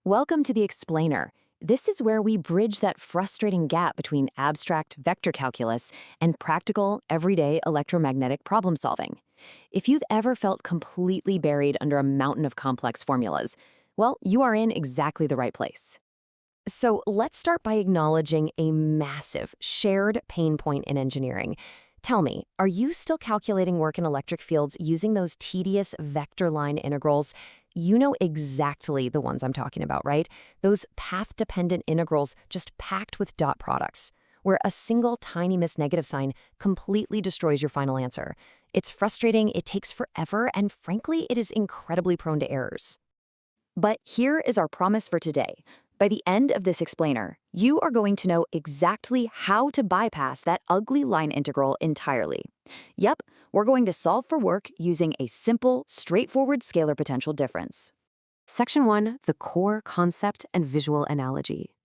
Welcome to the Explainer. This is where we bridge that frustrating gap between abstract vector calculus and practical, everyday electromagnetic problem solving. If you've ever felt completely buried under a mountain of complex formulas, well, you are in exactly the right place. So let's start by acknowledging a massive, shared pain point in engineering. Tell me, are you still calculating work in electric fields using those tedious vector line integrals? You know exactly the ones I'm talking about, right? Those path-dependent integrals just packed with dot products, where a single tiny missed negative sign completely destroys your final answer. It's frustrating, it takes forever, and frankly, it is incredibly prone to errors. But here is our promise for today. By the end of this explainer, you are going to know exactly how to bypass that ugly line integral entirely. Yep, we're going to solve for work using a simple, straightforward scalar potential difference. Section 1, the core concept and visual analogy.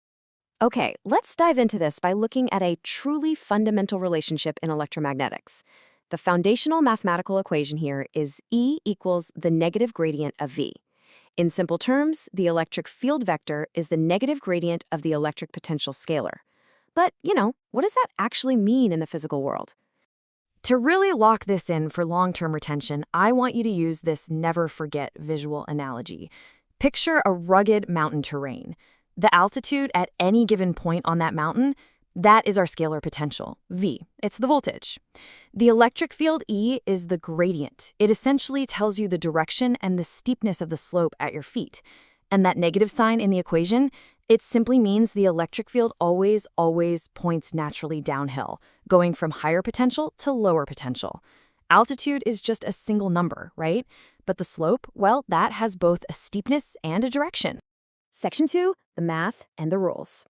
Okay, let's dive into this by looking at a truly fundamental relationship in electromagnetics. The foundational mathematical equation here is E equals the negative gradient of V. In simple terms, the electric field vector is the negative gradient of the electric potential scalar. But, what does that actually mean in the physical world? To really lock this in for long-term retention, I want you to use this never-forget visual analogy. Picture a rugged mountain terrain. The altitude at any given point on that mountain, that is our scalar potential, V. It's the voltage. The electric field E is the gradient. It essentially tells you the direction and the steepness of the slope at your feet. And that negative sign in the equation, it simply means the electric field always points naturally downhill, going from higher potential to lower potential. Altitude is just a single number, right? But the slope, well, that has both a steepness and a direction. Section 2, the math and the rules.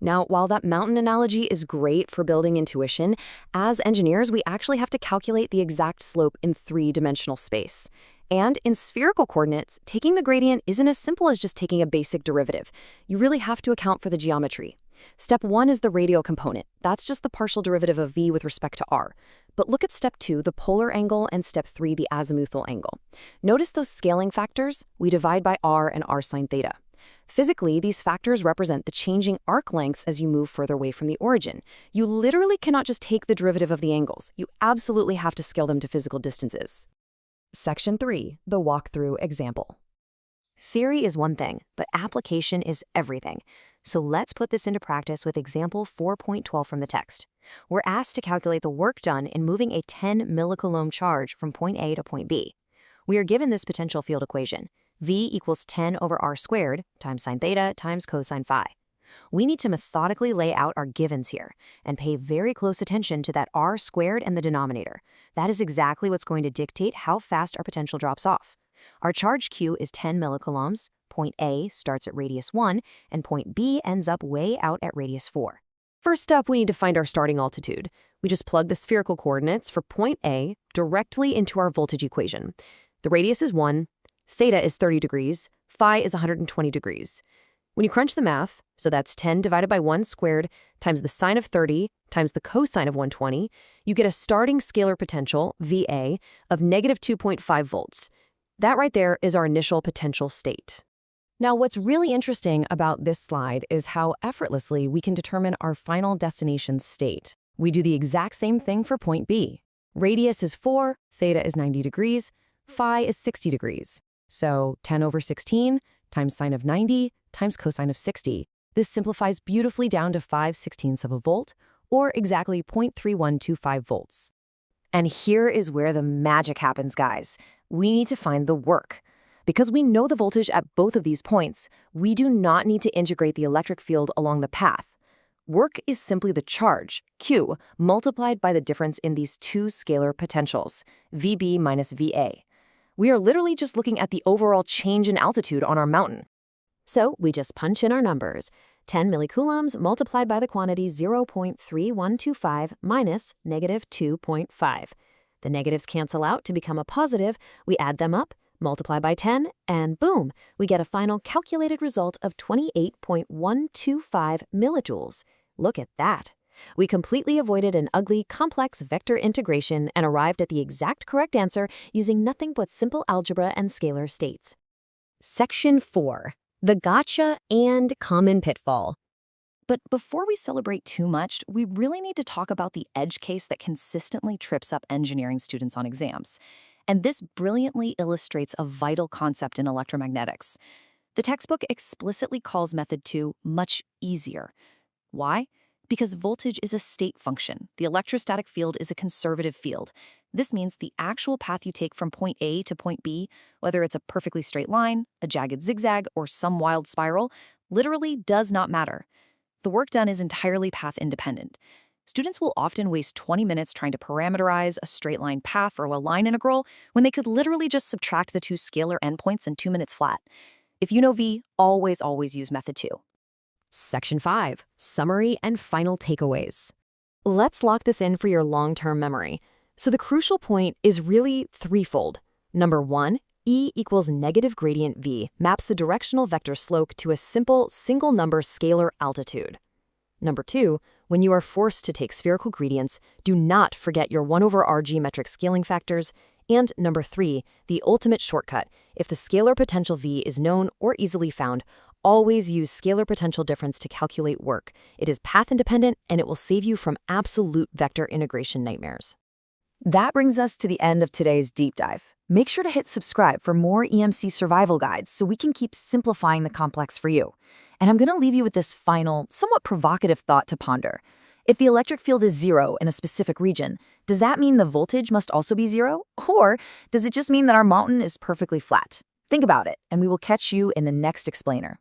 Now, while that mountain analogy is great for building intuition, as engineers, we actually have to calculate the exact slope in three-dimensional space. And in spherical coordinates, taking the gradient isn't as simple as just taking a basic derivative. You really have to account for the geometry. Step 1 is the radial component. That's just the partial derivative of v with respect to r. But look at step 2, the polar angle, and step 3, the azimuthal angle. Notice those scaling factors? We divide by r and r sine theta. Physically, these factors represent the changing arc lengths as you move further away from the origin. You literally cannot just take the derivative of the angles. You absolutely have to scale them to physical distances. Section 3, the walkthrough example. Theory is one thing, but application is everything. So let's put this into practice with example 4.12 from the text. We're asked to calculate the work done in moving a 10 millicoulomb charge from point A to point B. We are given this potential field equation. V equals 10 over r squared times sine theta times cosine phi. We need to methodically lay out our givens here and pay very close attention to that r squared and the denominator. That is exactly what's going to dictate how fast our potential drops off. Our charge Q is 10 millicoulombs, point A starts at radius 1, and point B ends up way out at radius 4. First up, we need to find our starting altitude. We just plug the spherical coordinates for point A directly into our voltage equation. The radius is 1, theta is 30 degrees, phi is 120 degrees. When you crunch the math, so that's 10 divided by 1 squared times the sine of 30 times the cosine of 120, you get a starting scalar potential, VA, of negative 2.5 volts. That right there is our initial potential state. Now, what's really interesting about this slide is how effortlessly we can determine our final destination state. We do the exact same thing for point B. Radius is 4, theta is 90 degrees, phi is 60 degrees. So 10 over 16 times sine of 90 times cosine of 60. This simplifies beautifully down to 5/16ths of a volt, or exactly 0.3125 volts. And here is where the magic happens, guys. We need to find the work. Because we know the voltage at both of these points, we do not need to integrate the electric field along the path. Work is simply the charge, Q, multiplied by the difference in these two scalar potentials, VB minus VA. We are literally just looking at the overall change in altitude on our mountain. So we just punch in our numbers. 10 millicoulombs multiplied by the quantity 0.3125 minus negative 2.5. The negatives cancel out to become a positive. We add them up, multiply by 10, and boom, we get a final calculated result of 28.125 millijoules. Look at that. We completely avoided an ugly, complex vector integration and arrived at the exact correct answer using nothing but simple algebra and scalar states. Section 4. The gotcha and common pitfall. But before we celebrate too much, we really need to talk about the edge case that consistently trips up engineering students on exams. And this brilliantly illustrates a vital concept in electromagnetics. The textbook explicitly calls method 2 much easier. Why? Because voltage is a state function. The electrostatic field is a conservative field. This means the actual path you take from point A to point B, whether it's a perfectly straight line, a jagged zigzag, or some wild spiral, literally does not matter. The work done is entirely path independent. Students will often waste 20 minutes trying to parameterize a straight line path or a line integral when they could literally just subtract the two scalar endpoints in 2 minutes flat. If you know V, always use method 2. Section 5. Summary and final takeaways. Let's lock this in for your long-term memory. So the crucial point is really threefold. Number 1, E equals negative gradient V maps the directional vector slope to a simple single-number scalar altitude. Number 2, when you are forced to take spherical gradients, do not forget your 1/r geometric scaling factors. And number 3, the ultimate shortcut. If the scalar potential V is known or easily found, always use scalar potential difference to calculate work. It is path independent and it will save you from absolute vector integration nightmares. That brings us to the end of today's deep dive. Make sure to hit subscribe for more EMC survival guides so we can keep simplifying the complex for you. And I'm going to leave you with this final, somewhat provocative thought to ponder. If the electric field is 0 in a specific region, does that mean the voltage must also be 0? Or does it just mean that our mountain is perfectly flat? Think about it, and we will catch you in the next explainer.